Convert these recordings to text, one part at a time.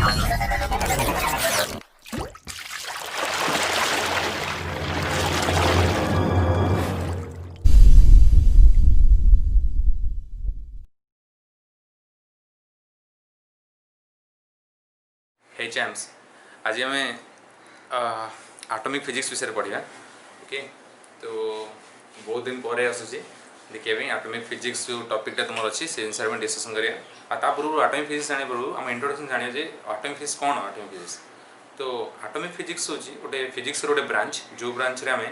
हे चैम्स आज आम atomic physics विषय पढ़ा। ओके तो बहुत दिन पर आसूसी देखिए एटॉमिक फिजिक्स जो टॉपिकटा तुम अच्छी से जिन में डिस्कसन करा पूर्व एटॉमिक फिजिक्स जाने पूर्व आम इंट्रोडक्शन जानिए जे एटॉमिक फिजिक्स कौन एटॉमिक फिजिक्स। तो एटॉमिक फिजिक्स हूँ गोटे फिजिक्स गोटे ब्रांच जो ब्रांच रे आम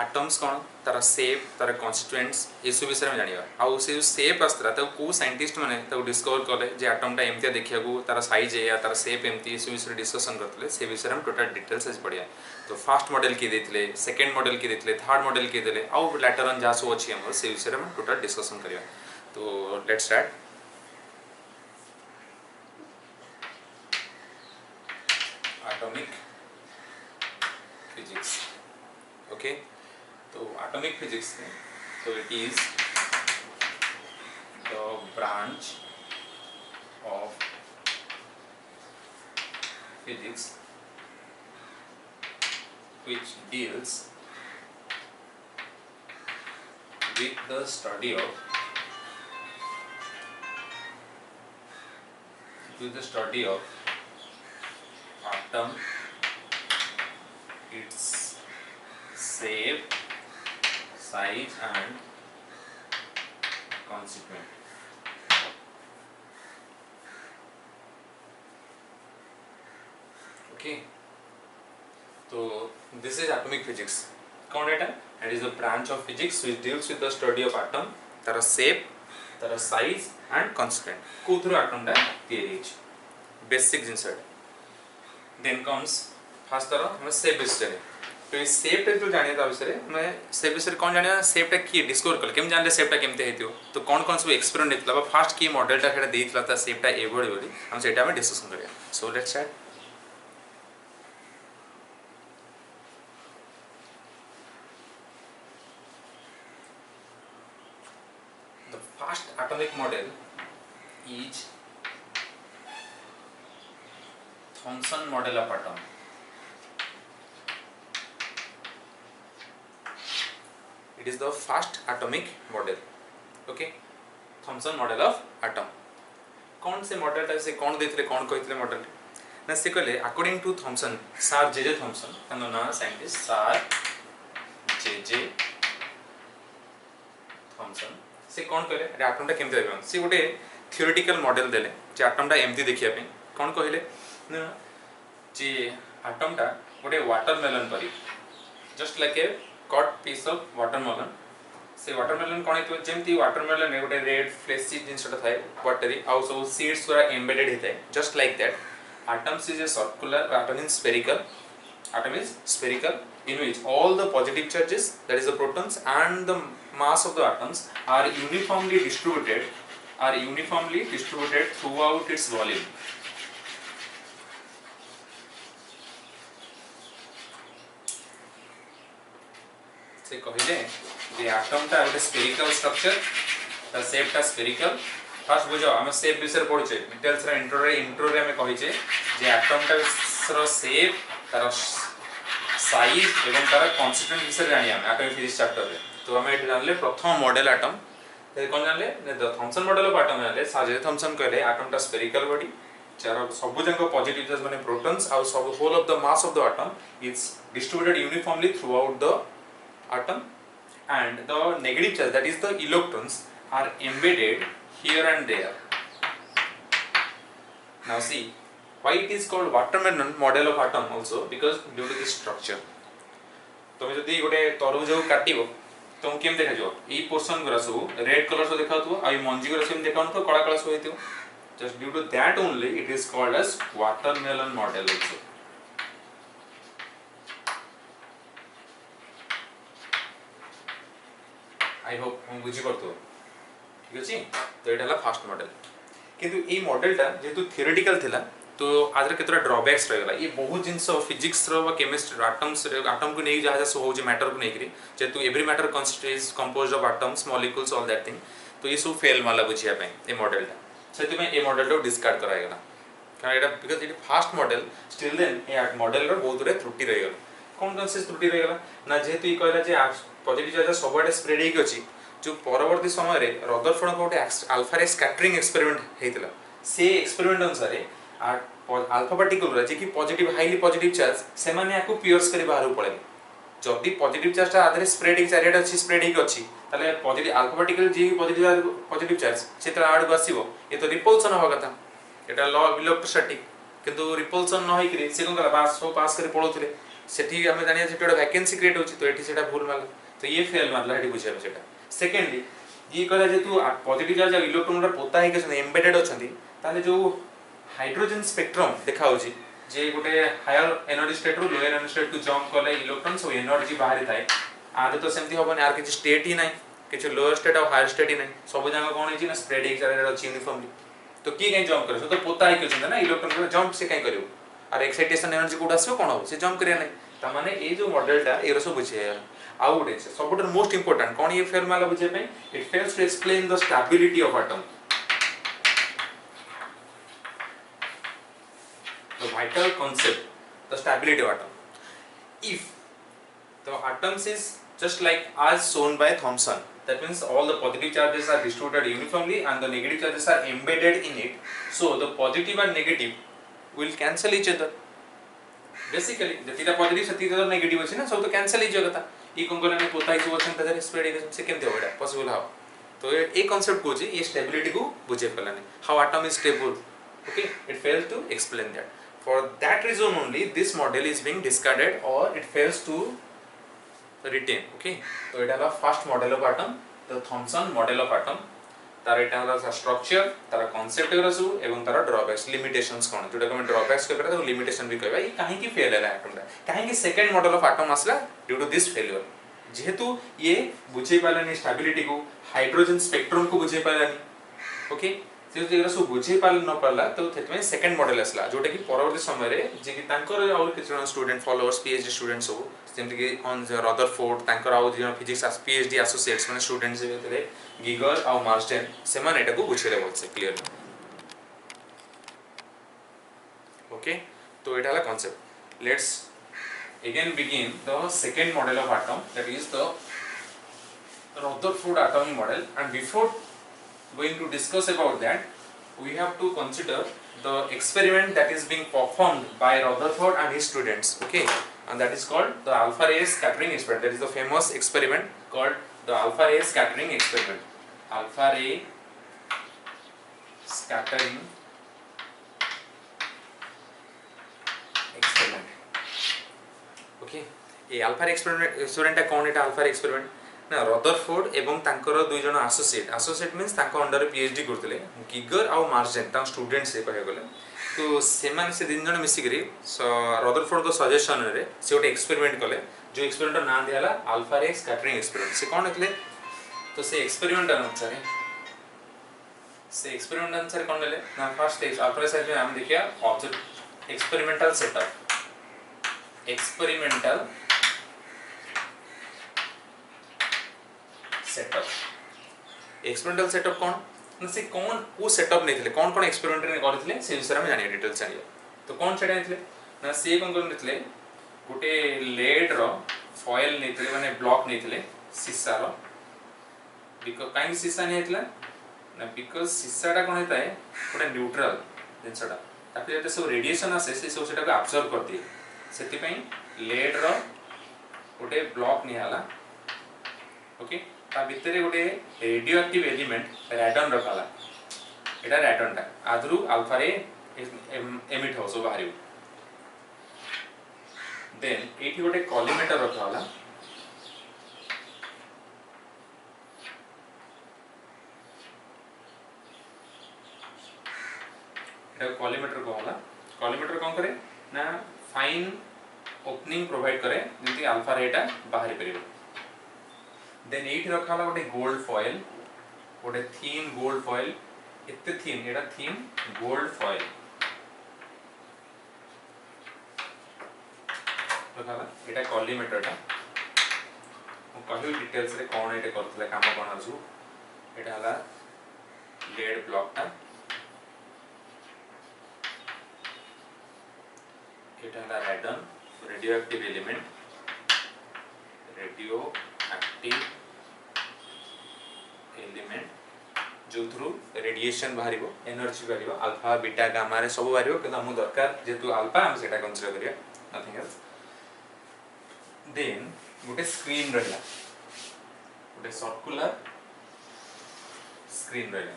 आटम्स कौन तार सेप तार कन्स्टिट्यूएंट्स ये सब विषय में जाना आउ से जो सेप आसला कौ साइंटिस्ट मैंने डिस्कवर कले जे आटमटा एमती देखा तार सैज या तार सेप एमती से विषय डिस्कसन करते से विषय में टोटल डिटेल्स आज पढ़िया। तो फास्ट मॉडल किए देते सेकेंड मॉडल किए देते थर्ड मॉडल किए देते आउ लैटर ऑन जहाँ सब अच्छी आम से विषय में टोटल डिस्कसन करिया। तो let's start. Atomic physics. Okay तो एटॉमिक फिजिक्स तो it is the branch of physics which deals with the study of atom, its shape, size and constituent. Okay, so this is atomic physics. कौन एटा? It is a branch of physics which deals with the study of atom, तार shape, तार size and constituent. को through atom टा तैयारी है basic जिनस। Then comes first तार हम shape विषय। तो ये शेप जो जानिए ता विषय मैं शेप विषय कौन जानिए शेपटा किए डिस्कवर कल केम जानले शेपटा केमते हेतियो तो कौन कौन सब एक्सपेरिमेंट हेतला बा फर्स्ट की मॉडलटा हेटा देइतला ता शेपटा एभोड बोली हम सेटा में डिस्कशन करिया। So let's start. The first atomic model is Thompson model of atom. It is the first atomic model. Okay, Thomson model of atom. कौन से मॉडल टा से कौन देथिले कौन कहिथिले मॉडल ना से कहले according to Thomson sir J Thomson तानो ना साइंटिस्ट सर जे थॉमसन से कौन कहले अरे एटम टा केमते देखन से गोटे थ्योरेटिकल मॉडल देले जे एटम टा एमती देखिया पे कौन कहले ना जे एटम टा गोटे वाटरमेलन परी just like a cut piece of watermelon से वाटरमेलन कोन हेतु जेमती वाटरमेलन गोटे रेड फ्लेशी जिनसटा थाए वाटरी आउ सब सीड्स पूरा एम्बेडेड हेताए just like that atoms is a circular atom is spherical in which all the positive charges that is the protons and the mass of the atoms are uniformly distributed throughout its volume. से कहले जे atom टा गोटे spherical structure ता shape टा spherical first बुझो हम shape विषय पढुचे details रा इंट्रो रे हमें कहिचे जे एटम टा रो शेप तार साइज एवं तार कन्स्टिट्यूएंट विषय जानि हम एटॉमिक फिजिक्स चैप्टर रे। तो हम एट जानले प्रथम मॉडल एटम ते कोन जानले the Thompson model of atom जानले साजे थॉमसन कहले एटम टा स्फेरिकल बॉडी चार सब जंक पॉजिटिव चार्ज माने प्रोटॉन्स आउ सब whole of the mass of the atom is distributed uniformly throughout the atom and the negative charge that is the electrons are embedded here and there. Now see why it is called watermelon model of atom also because due to this structure. तुम जदी गोटे तरबूज को काटिबो तुम केम देखा जो ई portion गुरा सब रेड कलर से देखाउतो आ ई मंजी गुरा सेम देखाउतो तो कला कलर से होइतो just due to that only it is called as watermelon model also. I hope हम बुझी परतो ठीक अछि। तो एटा हला फर्स्ट मॉडल किंतु ए मॉडलटा जेतु थियोरेटिकल थिला तो आदर केतरा ड्रॉबैक्स रह गला ये बहुत जिंस फिजिक्स रो व केमिस्ट्री एटम्स एटम को नै जहा सो हो जे मैटर को नै करी जेतु every matter constitutes composed of atoms molecules all that thing तो ये सब फेल माला बुझिया पे ए मॉडलटा सेति में ए मॉडलटा डिस्कार्ड करा गला कारण एटा because it first model still then a model रो बहुत रे त्रुटि रही गला कौन कौन से त्रुटि रही गला ना जेहेतु ई कहला जे पॉजिटिव चार्ज सबआडे स्प्रेड हेक अछि जो परवर्ती समय रे रदरफोर्ड को अल्फा रे स्कैटरिंग एक्सपेरिमेंट हेतिला से एक्सपेरिमेंट अनुसार अल्फा पार्टिकल रे जे कि पॉजिटिव हाईली पॉजिटिव चार्ज से माने याको पियर्स करी बाहर पड़े जदि पॉजिटिव चार्ज आधे स्प्रेड हेक चारियाडे अछि स्प्रेड हेक अछि ताले पॉजिटिव अल्फा पार्टिकल जे पॉजिटिव चार्ज से तो आड़ को आसीबो ये तो रिपल्सन होगा कथा एटा लॉ ऑफ इलेक्ट्रोस्टैटिक किंतु रिपल्सन न होई से कोन कला पास करे पळोथले सेठी हमें जानिया सेठी एक वैकेंसी क्रिएट होची तो एठी सेटा भूल माला तो ये फेल मारला एठी बुझिया सेटा सेकेंडली ये कहला जे तू पॉजिटिव चार्ज इलेक्ट्रॉन रा पोता है के एम्बेडेड अछंती ताले जो हाइड्रोजन स्पेक्ट्रम देखा होची जे गोटे हायर एनर्जी स्टेट रो लोअर एनर्जी स्टेट को जंप करले इलेक्ट्रॉन सब एनर्जी बाहर थाए आदे तो सेमती होबनी आर किछ स्टेट ही नै किछ लोअर स्टेट और हायर स्टेट ही नै सब जगह कोन होची ना स्प्रेड एक चार्ज अछि यूनिफॉर्मली तो की कहीं जंप करे तो पोता है के ना इलेक्ट्रॉन को जंप से कहीं करियो और एक्साइटेशन एनर्जी कोड आसो कोन हो से जंप करिया नै ता माने ए जो मॉडलटा एरो सब बुझे आउ गुटे सबटर मोस्ट इंपोर्टेंट कोन ये फेल माला बुझे पे it fails to explain the stability of atom the vital concept the stability of atom if the atoms is just like as shown by Thomson that means all the positive charges are distributed uniformly and the negative charges are embedded in it so the positive and negative will cancel each other basically जतिटा positive सतिटा negative अछि ना सब तो cancel ही जगता ई कोन कोन पोता इस वर्षन तजर spread हे से केमते होबा पॉसिबल हाउ तो ए कांसेप्ट को जे ये स्टेबिलिटी को बुझे पलाने how atom is stable okay it fails to explain that for that reason only this model is being discarded or it fails to retain okay तो एटा first model of atom the Thompson model of atom तार एटा structure तार concept रसु एवं तार drawbacks limitations कोन जोटा हम drawbacks के तो लिमिटेशन भी कहबा ई काहे की फेल है एटम काहे की सेकंड मॉडल ऑफ एटम आसला ड्यू टू दिस फेलियर जेहेतु ये बुझे पालानी स्टेबिलिटी को हाइड्रोजन स्पेक्ट्रम को बुझे पालानी ओके से जेरा सब बुझे पाल न पाला तो थेतमे सेकंड मॉडल आसला जोटा कि परवर्ती समय रे जे कि तांकर और किछन स्टूडेंट फॉलोअर्स पीएचडी स्टूडेंट्स सब जेमति कि ऑन रदरफोर्ड तांकर आउ जे फिजिक्स पीएचडी एसोसिएट्स माने स्टूडेंट्स जे भेतरे गीगर और मार्स्टेन से माने एटा को बुझेले बोलसे क्लियर ओके तो एटा ला concept let's again begin the second model of atom that is the Rutherford atomic model and before going to discuss about that we have to consider the experiment that is being performed by Rutherford and his students okay and that is called the alpha ray scattering experiment that is the famous experiment called the alpha ray scattering experiment alpha ray scattering experiment okay ए alpha experiment कोन एटा alpha experiment ना Rutherford एवं तांकर दुई जन associate means तांको under PhD करथिले गीगर आ मार्स्टेन ता स्टूडेंट से कहे गले तो सेमान से दिन जन मिसी करी रदरफोर्ड को सजेशन रे से ओटे एक्सपेरिमेंट कले जो एक्सपेरिमेंट नाम दियाला अल्फा रे स्कैटरिंग एक्सपेरिमेंट से कोन हेतले तो से एक्सपेरिमेंट अनुसार कोन लेले ना फर्स्ट अल्फा रे साइड में हम देखिया object experimental setup experimental setup कौन से कौन वो सेटअप नहीं थे कौन एक्सपेरिमेंट ने करथिले से विषय में जानिए डिटेल्स जानिए तो कौन सेटा नेथिले ना से कौन करथिले गुटे लेड रो फॉयल नेथिले माने ब्लॉक नेथिले सीसा रो बिकॉज़ काई सीसा ने हेतला ना बिकॉज़ सीसाटा कोन हेता है गोटे न्यूट्रल जिनसटा ताकि जते सब रेडिएशन आसे से सब सेटा को अब्सॉर्ब कर दिए सेति पई लेड रो गोटे ब्लॉक निहाला ओके ता भितरे गोटे रेडियो एक्टिव एलिमेंट रेडन रखाला एटा रेडन ता आदरु अल्फा रे एमिट हो सो बाहरी देन एठी गोटे कॉलीमेटर रखाला एटा कॉलीमेटर कोन करे ना फाइन ओपनिंग प्रोवाइड करे जेंति अल्फा रेटा बाहरी परिबो देन एठी रखाला गोटे गोल्ड फॉयल गोटे थीन गोल्ड फॉयल इत्ते थीन एटा थीन गोल्ड फॉयल रखाला एटा कॉलीमेटर ता कहू डिटेल्स रे कोन एटा करथले काम कोन आजु एटा हला लेड ब्लॉक ता एटा है रेडन रेडियो एक्टिव एलिमेंट जो थ्रू रेडिएशन बाहर एनर्जी बाहर अल्फा बीटा गामा रे सब बाहर कि हमको दरकार जेतु अल्फा हम सेटा कंसीडर करिया नथिंग एल्स देन गोटे स्क्रीन रहला गोटे सर्कुलर स्क्रीन रहला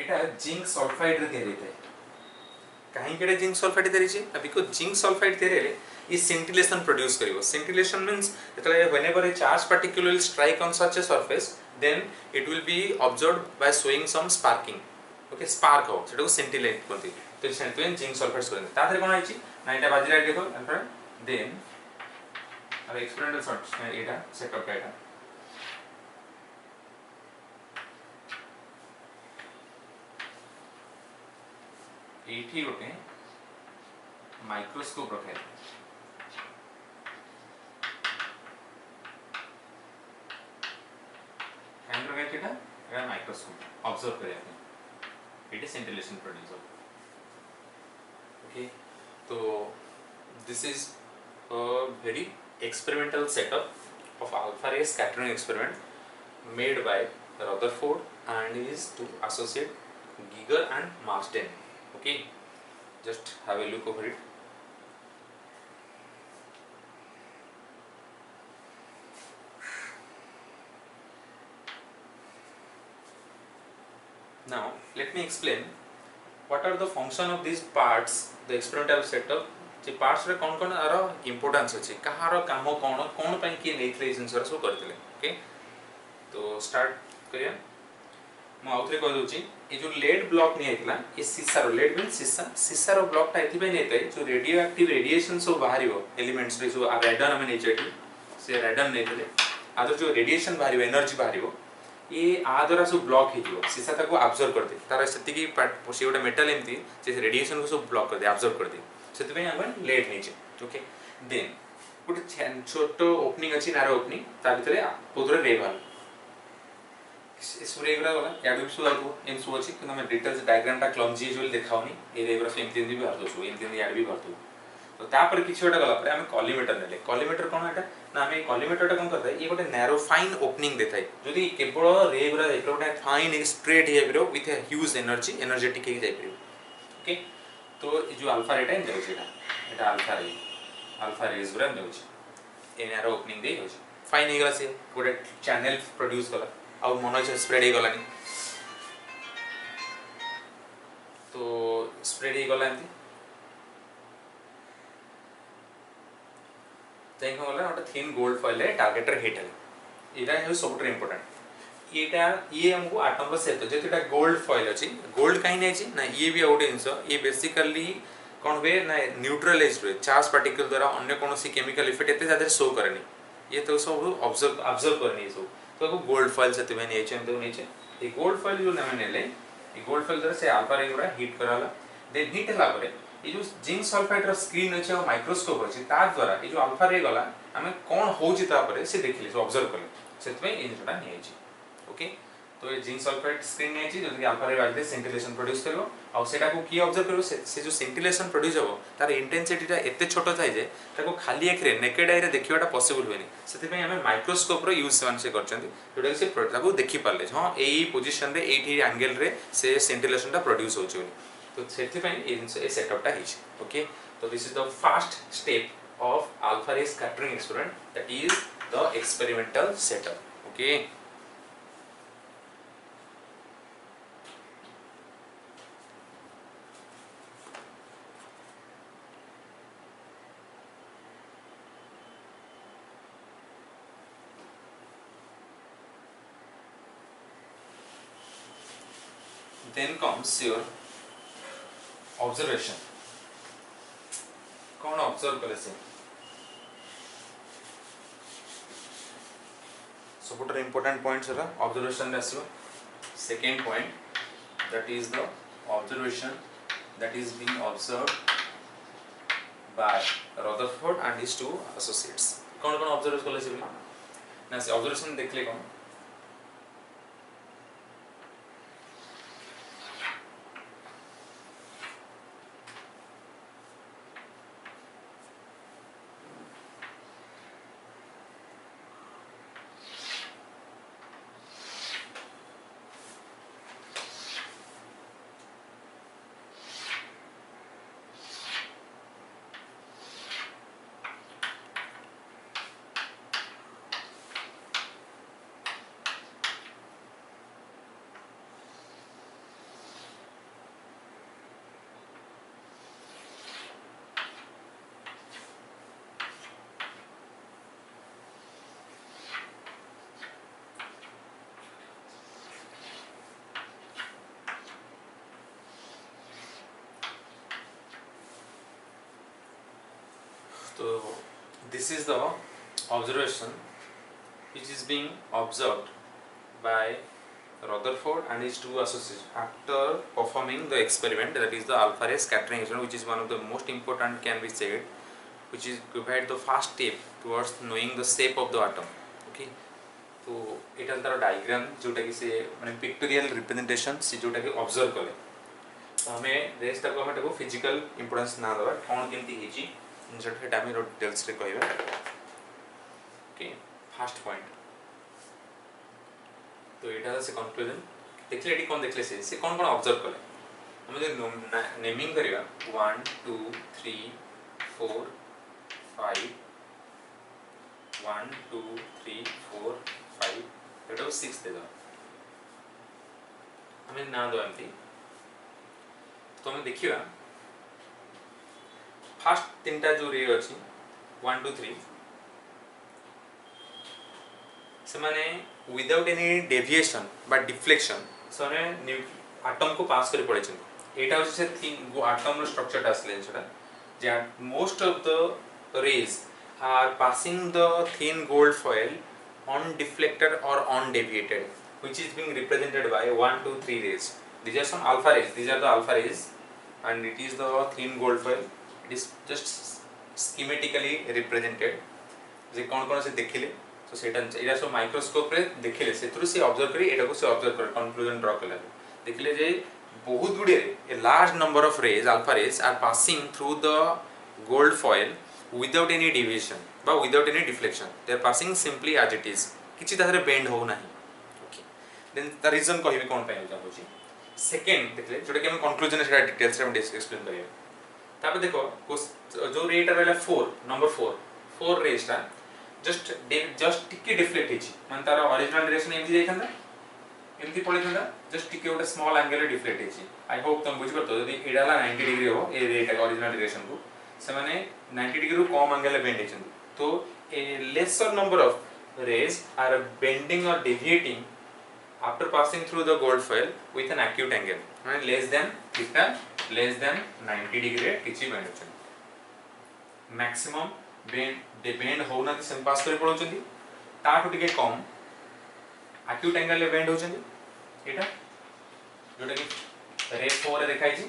एटा जिंक सल्फाइड रे तयारी थाए कहीं केडे जिंक सल्फाइड तयारी छि बिकॉज़ जिंक सल्फाइड तयारी रे ये scintillation produce करिवो scintillation means whenever a charged particle will strike on such a surface then it will be observed by showing some sparking okay spark हो सेटा को scintillate करती तो सेंटवेन जिंक सल्फाइड करते ताथरे कोन आइछि ना एटा बाजिरा देखो एंफर देन अब एक्सपेरिमेंटल शॉट एटा सेटअप का एटा एठी गोटे माइक्रोस्कोप रखे माइक्रोस्कोप ऑब्जर्व करें it is scintillation produce okay तो this is a very experimental setup of alpha ray scattering experiment made by Rutherford and is two associate Geiger and Marsden okay just have a look over it now let me explain what are the function of these parts the experimental setup J parts रे कोन कोन आरो importance अछि कहार काम कोन कोन पय के नेथले sensor सो करथिले okay तो start करिया म आउथरे कह दोची ए जो लेड ब्लॉक नि आइतला ए सीसा रो लेड मीन सीसा रो ब्लॉक ता एथि पय नेतै जो रेडियो एक्टिव रेडिएशन सो बाहरियो एलिमेंट्स रे जो रेडन हम नेचेटी से रेडन नेतले आदर जो रेडिएशन बाहरियो एनर्जी बाहरियो ये आदरा सब ब्लॉक हिजो सीसा ताको ऑब्जर्व कर दे तार सेति की से गोटे मेटल एमती जे रेडिएशन को सब ब्लॉक कर दे ऑब्जर्व कर दे सेति पय हम लेड नेचे ओके देन गोटे छोटो ओपनिंग अछि नारो ओपनिंग ता भितरे पोदरे रे भाल सुरे एगरा गला याडू सु आको एम सु अछि कि हम डिटेल्स डायग्राम ता क्लमजी जो देखाउनी ए एगरा सेमति भी भारतो सु एमति याड भी भारतो तो तापर किछ गोटे गला पर हम कॉलीमीटर नेले कॉलीमीटर कोन एटा ना हम कॉलीमीटर टा कोन करता ये गोटे नैरो फाइन ओपनिंग देथाय जदी केवल रे गुरा एक गोटे फाइन स्प्रेड हे बिरो विथ अ ह्यूज एनर्जेटिक हे जाय पिरो ओके तो ये जो अल्फा रे टाइम देउ छेटा एटा अल्फा रेज गुरा देउ छ ए नैरो ओपनिंग दे हो फाइन हे गला से गोटे चैनल प्रोड्यूस कला आ मनो छ स्प्रेड हे गलानी तो स्प्रेड हे गला एंती देखो वाला नोट थिन गोल्ड फॉइल है टारगेटर हिट है एटा है सबसे इंपोर्टेंट एटा ये हमको एटम रो सेट जे एटा गोल्ड फॉइल अछि गोल्ड काई नै अछि ना ये भी आउट इंसो ये बेसिकली कोन बे ना न्यूट्रलाइज रे चार्ज पार्टिकल द्वारा अन्य कोनोसी केमिकल इफेक्ट एते ज्यादा शो करनी ये तो सब ऑब्जर्व करनी सब तो गोल्ड फॉइल से तबे नै छै तो नै छै ये गोल्ड फॉइल जो नाम नेले ये गोल्ड फॉइल द्वारा से अल्फा रे गुरा हिट कराला देन हिट हला परे ये जो जिंक सल्फाइड रो स्क्रीन अछि और माइक्रोस्कोप अछि ता द्वारा ये जो अल्फा रे गला हमें कोन होउछि ता परे से देखिले से ऑब्जर्व करले सेतबे इन जोटा नै अछि ओके तो ये जिंक सल्फाइड स्क्रीन नै अछि जति अल्फा रे बाजले सेंटिलेशन प्रोड्यूस करबो और सेटा को की ऑब्जर्व करबो से जो सेंटिलेशन प्रोड्यूस होबो तार इंटेंसिटी ता एते छोटो थाइ जे ताको खाली एक रे नेकेड आई रे देखिबाटा पॉसिबल होइनी सेति हमें माइक्रोस्कोप रो यूज से करचंती जोटा से ताको देखि पाले हां एई पोजीशन रे एठी एंगल रे से सेंटिलेशन ता प्रोड्यूस होछि तो सेति ए सेटअप ता हिच ओके तो this is the first step of alpha ray scattering experiment that is the experimental setup okay then comes your observation कौन ऑब्जर्व करे से सबुटर इंपोर्टेंट पॉइंट्स है ऑब्जर्वेशन रे आसीबो second point that is the observation that is being observed by Rutherford and his two associates कौन कौन observe करले से ना से ऑब्जर्वेशन देखले कौन तो this is the observation which is being observed by Rutherford and his two associates after performing the experiment, that is the alpha ray scattering experiment, which is one of the most important, can be said, which is provide the first step towards knowing the shape of the atom. Okay, तो एटा तार diagram जोटा कि से माने pictorial representation से जोटा कि observe कले, तो हमें रेस तक हमें ताको फिजिकल इंपोर्टेंस ना दबा कोन केमती हेची इनसर्ट हे डामी डिटेल्स रे कहबा. ओके, फर्स्ट पॉइंट तो यहाँ से कंक्लूजन देखले एटी कौन देखले से कौन कौन ऑब्जर्व कले हम जो नेमिंग करिया 1 2 3 4 5 1 2 3 4 5 एटा 6 दे दो हमें ना दो एमती. तो हम देखिया फर्स्ट तीनटा जो रे अछि 1 2 3 से माने विदाउट एनी डेविएशन बा डिफ्लेक्शन सने एटम को पास कर पड़े छन एटा से तीन एटम रो स्ट्रक्चर टा असले छडा जे most of the rays are passing the thin gold foil undeflected or undeviated, which is being represented by 1 2 3 rays. These are some alpha rays, these are the alpha rays and it is the thin gold foil. It is just schematically represented. जे कौन कौन से देखिले तो सेटा एटा सब microscope रे देखिले सेथुरु से ऑब्जर्व करी एटा को से ऑब्जर्व कर कंक्लूजन ड्रा करले देखिले जे बहुत गुडे a large number of rays alpha rays are passing through the gold foil without any deviation बा without any deflection, they are passing simply as it is, किछि तारे बेंड हो नाही. ओके, देन द रीजन कहबी कोन पय होता होची. Second देखले जोटा कि हम कंक्लूजन से डिटेल्स रे हम एक्सप्लेन करियो. तापर देखो जो रेट रहला 4 नंबर 4 रेज ता जस्ट टिके डिफ्लेक्ट हेची मान तार ओरिजिनल डायरेक्शन एमती जाइथांदा एमती पळिथांदा जस्ट टिके ओटा स्मॉल एंगल रे डिफ्लेक्ट हेची. आई होप तुम बुझि परतो जदी एडाला 90 डिग्री हो ए रेट ओरिजिनल डायरेक्शन को से माने 90 डिग्री कम एंगल रे बेंड हेचन, तो a lesser number of rays are bending और deviating after passing through the gold foil with an acute angle माने लेस देन 90 डिग्री किछि बेंड हेचन. मैक्सिमम बेंड होना कि सेम पास कर पड़ोचंदी ताठो टिके कम एक्यूट एंगल रे बेंड होचंदी एटा जोटा कि रे 4 रे देखाइ छी.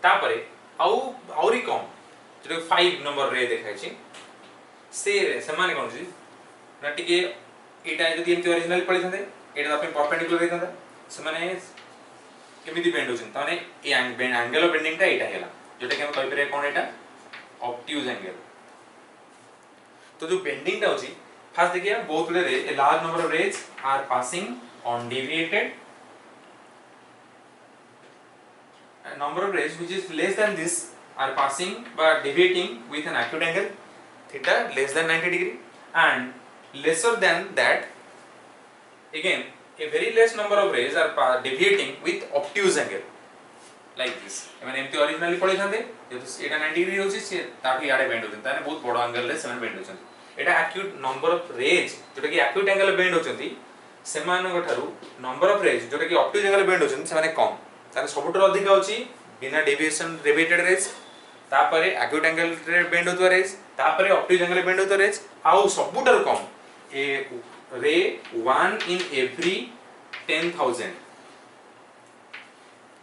तापरे औरी कम जो 5 नंबर रे देखाइ छी से माने कोन छी ना टिके एटा जदी एमती ओरिजिनल पड़ी थांदे एटा अपन परपेंडिकुलर रे थांदा से माने केमिति बेंड होचन ताने ए एंगल ऑफ बेंडिंग ता एटा हेला जोटा कि हम कहि परे कोन एटा ऑब्ट्यूज एंगल. तो जो बेंडिंग ता होची फास्ट देखिए बहुत बड़े ray a large number of rays are passing undeviated a number of rays which is less than this are passing but deviating with an acute angle theta less than 90 degree and lesser than that again a very less number of rays are deviating with obtuse angle like this. एमन एमती originally पड़ी थांदे जे एटा 90 degree होची से ताकि याडे bend होचन ताने बहुत बड़ angle रे semen bend होचन. Etah acute number of rays जोटा कि एक्यूट एंगल बेंड होचंती सेमान गठारु नंबर ऑफ रेज जोटा कि ऑब्ट्यूज एंगल बेंड होचन सेमाने कम ताने सबुटर अधिक होची बिना डेविएशन डेविएटेड रेज तापरे एक्यूट एंगल रे बेंड होतवा रेज तापरे ऑब्ट्यूज एंगल बेंड होतवा रेज आउ सबुटर कम ए रे 1 in every 10,000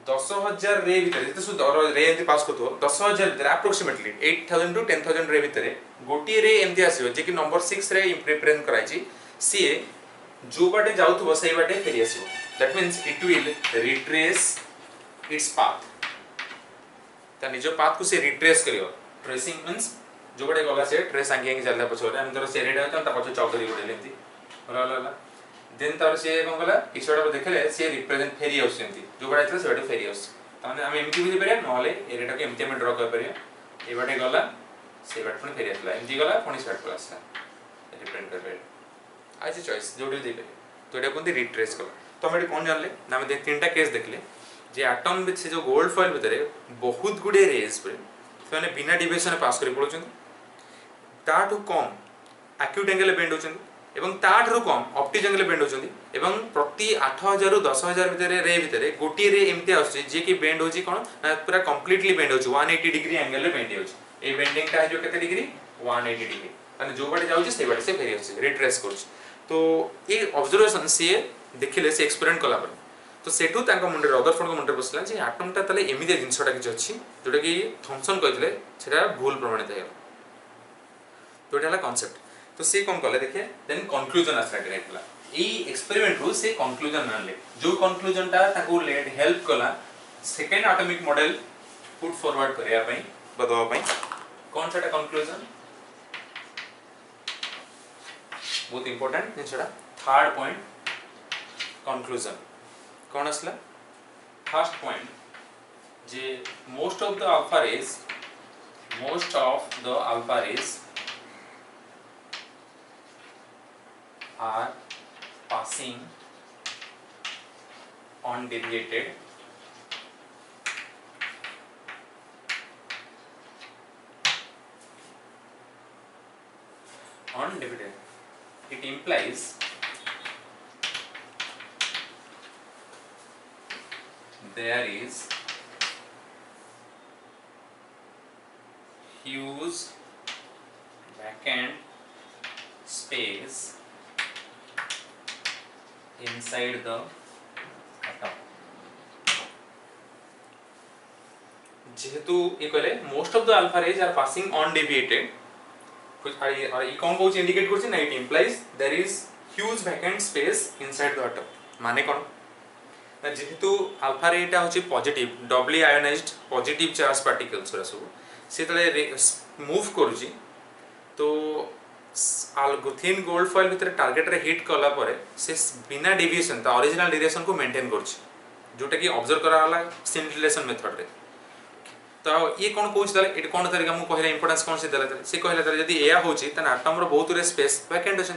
10,000 रे भीतर जते सु रे एंती पास करतो 10,000 भीतर अप्रोक्सीमेटली 8,000 टू 10,000 रे भीतर गोटी रे एंती आसीबो जे कि नंबर 6 रे रिप्रेजेंट कराइची सी जो बाटे जाउथबो सेही बाटे फेरी आसीबो. That means it will retrace its path ता निजो पाथ को से रिट्रेस करियो. ट्रेसिंग मींस जो बाटे गला से ट्रेस आंगे आंगे चलला पछोरे हम तोर से रेड ता पछो चौकरी गोडे लेंती होला देन तार से कोन गला किछोडा देखले से रिप्रेजेंट फेरी आउसेंती जो बाटे से बाटे फेरी आउस ताने हम एमटी बुझि परिया नहले एरेटा के एमटी हम ड्रा कर परिया ए बाटे गला से बाटे फेरी आसला एमटी गला पुनी से बाटे आसला रिप्रेजेंट कर परिया आज चॉइस जोडी दे परिया तो एटा कोन रिट्रेस कला. तो हम एटी कोन जानले ना हम तीनटा केस देखले जे एटम विथ से जो गोल्ड फॉइल भीतर बहुत गुडे रेज पे सेने बिना डिविएशन पास करि पड़ोछन ताठु कम एक्यूट एंगल बेंड होछन एवं ताठु कम ऑप्टिक एंगल बेंड होछन एवं प्रति 8,000 रु 10,000 भीतर रे भीतर गोटी रे एमते आछे जे कि बेंड होची कोन पूरा कंप्लीटली बेंड होची 180 डिग्री एंगल रे बेंड होची. ए बेंडिंग ता जो केते डिग्री 180 डिग्री माने जो बाटे जाउची से बाटे से फेरी आछे रिट्रेस करछ तो ये ऑब्जर्वेशन से देखिले से एक्सपेरिमेंट कला पर तो सेठू तांका मुंडे रदरफोर्ड को मुंडे बसला जे एटम ता तले एमिदे जिंसटा किछ अछि जोटा कि थॉमसन कहथिले सेटा भूल प्रमाणित है तो एटा कांसेप्ट तो से कोन कले देखे देन कंक्लूजन आसला डायरेक्टला ए एक्सपेरिमेंट रो से कंक्लूजन आनले जो कंक्लूजन ता ताको लेट हेल्प कला second atomic model put forward करिया पई बदवा पई कौन सा कंक्लूजन बहुत इंपोर्टेंट जिनसा थर्ड पॉइंट कंक्लूजन कौन असला फर्स्ट पॉइंट जे most of the alpha rays are passing undeviated it implies there is huge vacant space inside the atom जेहेतु ये कहले most of the alpha rays are passing undeviated कुछ आई कौन को इंडिकेट करछि ना it implies there is huge vacant space inside the atom माने कोन ना जेहेतु अल्फा रेटा होछि positive doubly ionized positive charge particles रा सब से तले मूव करूछि तो थिन गोल्ड फॉइल भितर टारगेट रे हिट कला परे से बिना डेविएशन ता ओरिजिनल डायरेक्शन को मेंटेन करछि जोटा कि ऑब्जर्व करा होला सिंटिलेशन मेथड रे तो ये कौन कहूँ ये कौन तरीका मुझे कहला इंपोर्टेंस कौन से देला से कहला जदि एया होची तन एटम रो बहुत रे स्पेस वैकेंट अछि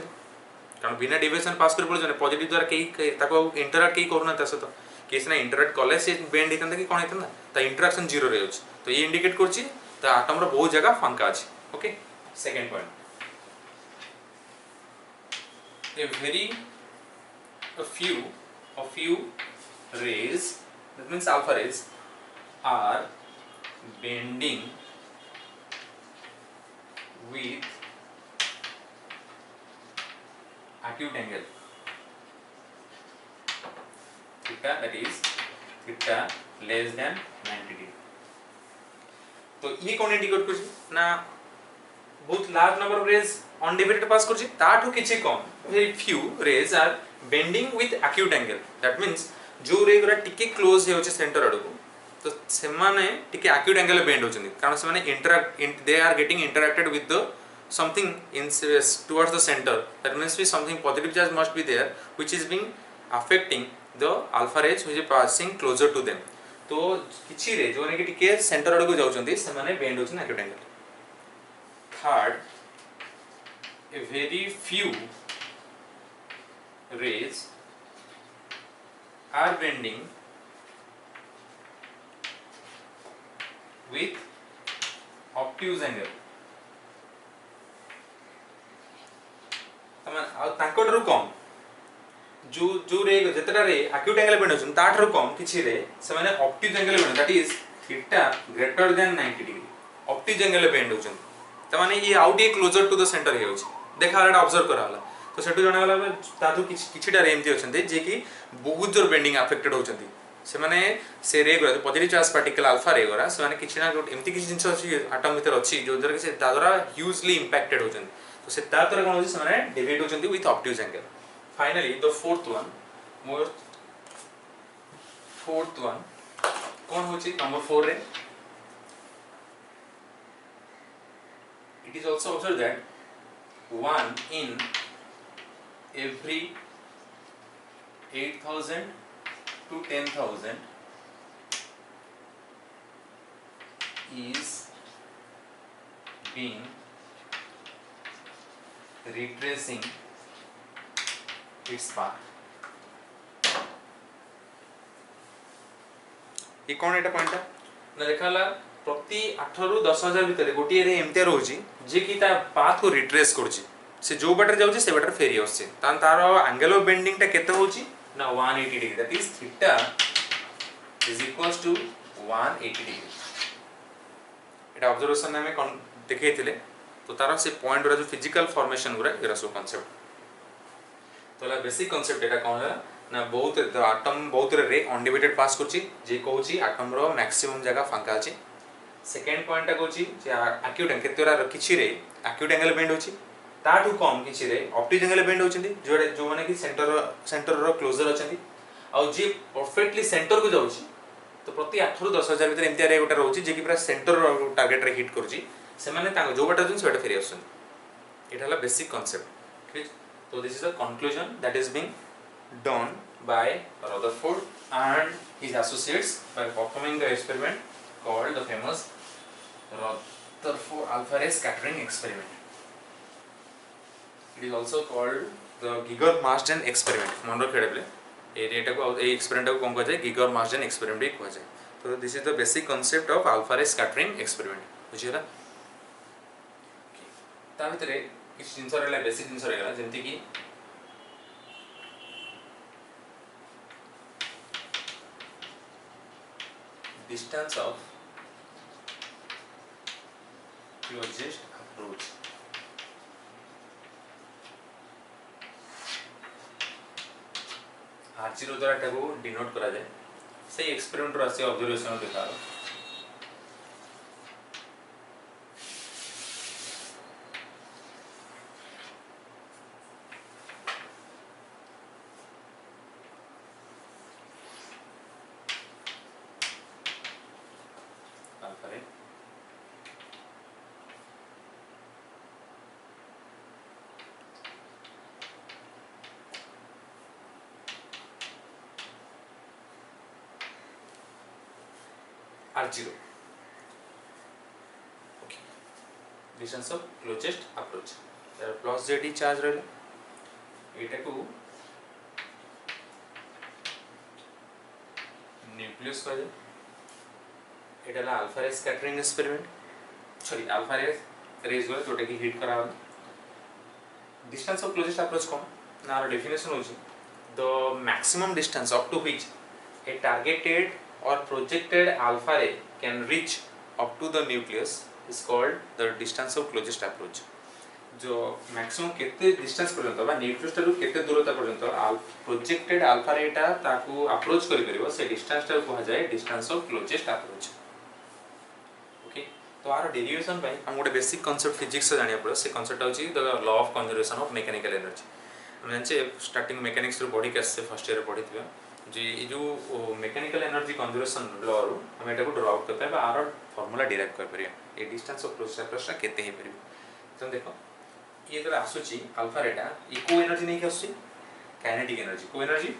कारण बिना डेविएशन पास कर पड़ जने पॉजिटिव द्वारा कई ताको इंटरैक्ट कई करूना त सतो केस ना इंटरैक्ट कले से बेंड हितन कि कोन हितन ता इंटरेक्शन जीरो रे अछि तो ये इंडिकेट करछि त एटम रो बहुत जगह फांका अछि okay second point a few rays that means alpha rays are bending with acute angle theta that is theta less than 90 degree तो ये कौन इंडिकेट करछि ना बहुत large number of rays undivided pass करछि ताठो किछि कम very few rays are bending with acute angle that means जो रे गुरा टिके क्लोज हे होचे सेंटर अडको तो से माने टिके acute angle बेंड होचंदी कारण से माने interact they are getting interacted with the something in towards the center that means be something positive charge must be there which is being affecting the alpha rays which is passing closer to them तो किछि रे जो ने कि टिके centre अडको जाउचंदी से माने bend होचन acute angle third a very few rays are bending with obtuse angle तमन आ ताकोडरु कम जो रे जेतरा रे acute angle बेंड होचन ताठरु कम किछि रे से माने obtuse angle बेंड that is theta greater than 90 degree obtuse angle बेंड होचन त माने ये out a closer to the centre हे होची देखा वाला ऑब्जर्व करा वाला तो सेटु जणा वाला तादु किछिटा रे एमती होचंदी जे कि बहुत जोर बेंडिंग अफेक्टेड होचंदी से माने से रे गुरा पॉजिटिव चार्ज पार्टिकल अल्फा रे गुरा से माने किछिना एमती किछि जिंस अछि एटम भीतर अछि जो जरा कि से दादरा ह्यूजली इंपैक्टेड होचंदी तो से तादरा कोन होची से माने डिवाइड होचंदी with obtuse angle finally the fourth one कोन होची नंबर 4 रे it is also observed that 1 in every 8,000 to 10,000 is being retracing its path. ये कौन एटा पॉइंट ना देखाला प्रति 8 रु 10,000 भीतर गोटी रे एमते रहउची जे कि ता पाथ को रिट्रेस करची से जो बटर जाउची से बटर फेरी आछे तार एंगल ऑफ बेंडिंग ता केते होची ना 180 degree that is theta is equals to 180 degree एटा ऑब्जर्वेशन में देखेइतिले तो तार से पॉइंट गुरा जो फिजिकल फॉर्मेशन गुरा एरा सब कांसेप्ट तो बेसिक कांसेप्ट एटा कोन है ना बहुत एटम बहुत रे अनडिवाइडेड पास करची जे कहूची एटम रो मैक्सिमम जगह फांका अछि सेकंड पॉइंट कहूची जे एक्यूट एंगल केतरा किछि रे एक्यूट एंगल बेंड होची ताठू कम किछि रे ऑप्टिक एंगल बेंड होचंदी जो माने कि सेंटर रो क्लोजर अछंदी आ जे परफेक्टली सेंटर को जाउची तो प्रति 8 रु 10,000 भीतर एमती रे गोटा रहउची जे कि पूरा सेंटर टारगेट रे हिट करची से माने तांग जो बाटा जन सेटा फेरि आछन एटा हला बेसिक कांसेप्ट ठीक तो this is the conclusion that is being done by Rutherford and his associates by performing the experiment called the famous Rutherford alpha ray scattering experiment. It is also called the Giger-Marsden experiment. मन रखेबले एटा को ए experiment को कोन कह जाय Giger-Marsden experiment भी कह जाय तो this is the basic concept of alpha ray scattering experiment बुझियला ता भितरे किछ जिंस रहला बेसिक जिंस रहला जेंति कि distance of closest approach R0 द्वारा टाको डिनोट करा जाए से एक्सपेरिमेंट रो आसे ऑब्जर्वेशन देखा R0 okay distance of closest approach plus ZD charge रहले एटा को न्यूक्लियस कह जाय एटा ला alpha ray scattering experiment sorry alpha ray rays वाला जोटा की हिट करा डिस्टेंस ऑफ क्लोजेस्ट अप्रोच कोन ना डेफिनेशन होची the maximum distance up to which a targeted or projected alpha ray can reach up to the nucleus is called the distance of closest approach जो maximum केते distance पर्यंत बा nucleus टारु केते दूरता पर्यंत projected alpha रे टा ताकू अप्रोच करि परिबो से डिस्टेंस टा को जाय distance of closest approach okay तो आर डेरिवेशन पय हम गोटे बेसिक कांसेप्ट फिजिक्स से जानिया पड़ो से कांसेप्ट होची the law of conservation of mechanical energy हम जानचे स्टार्टिंग मैकेनिक्स रो पढी के से फर्स्ट ईयर पढिथिबे जे जो मैकेनिकल एनर्जी कंजर्वेशन लॉ रो हम एटा को ड्रा आउट करते बा आर फार्मूला डिराइव कर परिया ए डिस्टेंस ऑफ क्लोजेस्ट अप्रोच केते हे परिबो तो देखो ये तो आसुची अल्फा रेटा इको एनर्जी नहीं के आसुची काइनेटिक एनर्जी को एनर्जी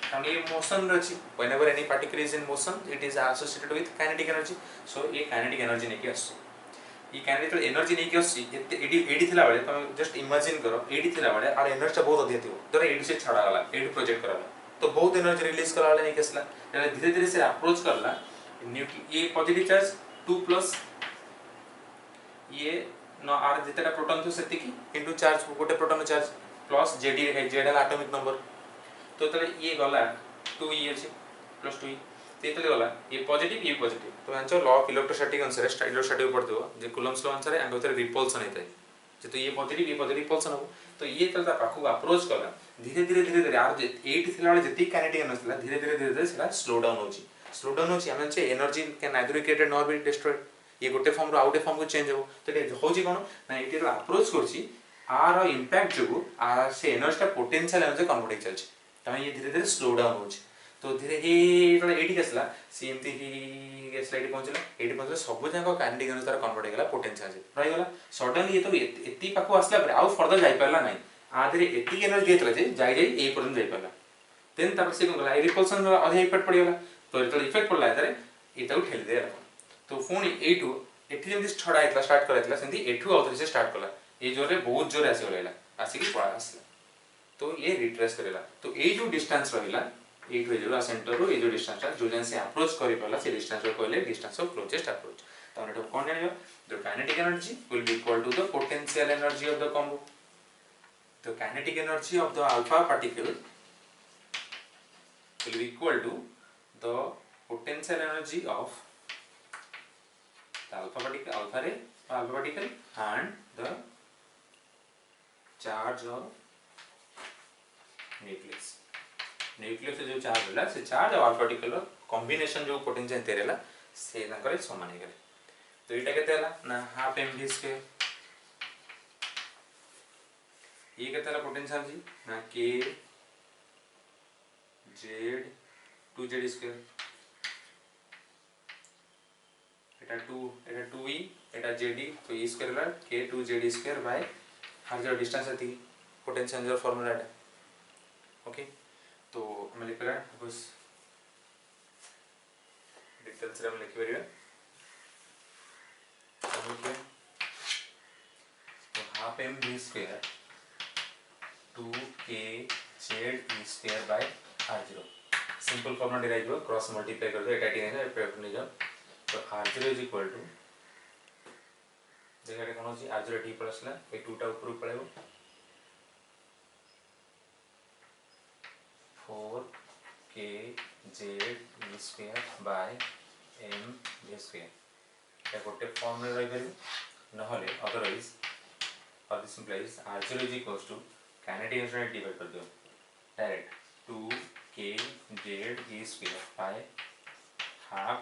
कारण ये मोशन रची whenever any particle is in motion it is associated with kinetic energy so ये काइनेटिक एनर्जी नहीं के आसुची ये काइनेटिक एनर्जी नहीं के आसुची एडी थिला बेले तुम जस्ट इमेजिन करो एडी थिला बेले आर एनर्जी बहुत अधिक थिबो धर एडी से छाड़ा गला एडी प्रोजेक्ट कराला तो बहुत एनर्जी रिलीज करा वाले नहीं केसला धीरे धीरे से अप्रोच करला ये पॉजिटिव चार्ज 2 प्लस ये न आर जितटा प्रोटॉन तो सेति की इनटू चार्ज गोटे प्रोटॉन चार्ज प्लस जेडी है जेड है एटॉमिक नंबर तो तले ये गला 2 ये अछि प्लस 2 ते तले गला ये पॉजिटिव तो answer law of electrostatic answer है इलेक्ट्रोस्टैटिक पढ़ दो जे कूलम्स लॉ आंसर है एंड उधर रिपल्सन हेतै जे तो ये पॉजिटिव रिपल्सन हो तो ये तले ता पाखु अप्रोच करला धीरे धीरे आर जे 8 थिला वाले जति काइनेटिक एनर्जी ला धीरे धीरे सेला स्लो डाउन होची हम जे energy can neither be created nor be destroyed ये गोटे फॉर्म रो आउटे फॉर्म को चेंज हो तो ये होची कोन ना एटी रो अप्रोच करची आर इंपैक्ट जो आर से एनर्जी ता पोटेंशियल एनर्जी कन्वर्ट हो चलची त ये धीरे धीरे स्लो डाउन होची तो धीरे हे तले एटी केसला सी एमती ही केसला एटी पहुंचला सब जाको काइनेटिक एनर्जी तार कन्वर्ट हो गला पोटेंशियल रहि गला सडनली ये तो एती पाखो आसला पर आउ फर्दर जाई परला नाही आधरे एती एनर्जी देतला जे जाई ए पर्यंत जाई परला देन तापर से कोन गला रिपल्सन अधिक इफेक्ट पड़ी गला तो तो इफेक्ट पड़ला तारे एटा को ठेल दे तो फोन ए2 एठी जेमि छडा आइतला स्टार्ट कराइतला सेंती ए2 आउथरे से स्टार्ट कला ए जोरे बहुत जोरे आसी गला आसी की पळा आसला तो ये रिट्रेस करेला तो ए जो डिस्टेंस रहिला ए2 जो सेंटर रो ए जो डिस्टेंस जो जन से अप्रोच करि परला से डिस्टेंस रो कहले डिस्टेंस ऑफ क्लोजेस्ट अप्रोच तो एटा कोन जानियो the kinetic energy will be equal to the potential energy of the combo the kinetic energy of the alpha particle will be equal to the potential energy of the alpha particle alpha ray alpha particle and the charge of nucleus. Nucleus जो charge होला से charge और alpha particle combination जो potential तेरे होला से नकर समान हे गले. तो एटा केते होला ना हाफ mv स्क्वायर. ये केते होला पोटेंशियल जी ना k z 2z स्क्वायर. एटा 2e एटा zd तो e स्क्वायर होला k 2z स्क्वायर बाय हर जो डिस्टेंस है पोटेंशियल जो फार्मूला है. ओके तो हम लिख रहा है बस डिटेल्स रे हम लिख परिया. ओके तो half m v square 2k z e square bye r0 simple formula derive हो क्रॉस मल्टीप्लाई कर दो एटा टी है पेपर ले जाओ. तो r0 इज इक्वल टू जगह रे कोन अछि r0 t प्लस ला ए 2 टा ऊपर पळेबो 4k z e square by m v square. या गोटे फॉर्म रे रहि परिबो नहले अदरवाइज और this implies r0 is equal to kinetic energy divide कर दियो direct 2k z e square by half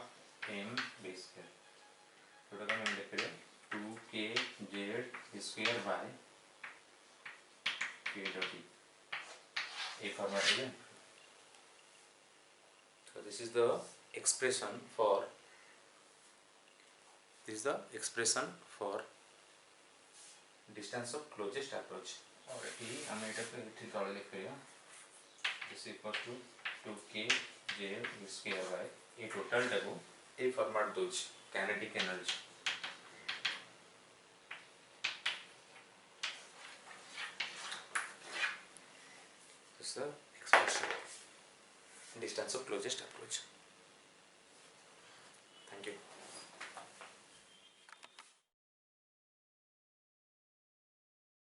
m v square. तो हम लिख रहे 2k z square by k dot e a format है. So this is the expression for distance of closest approach. और ये हम एटा पे इठी तळे लिख रिया this equal to 2k z square bye A total टाको ए फॉर्मेट दोच काइनेटिक एनर्जी.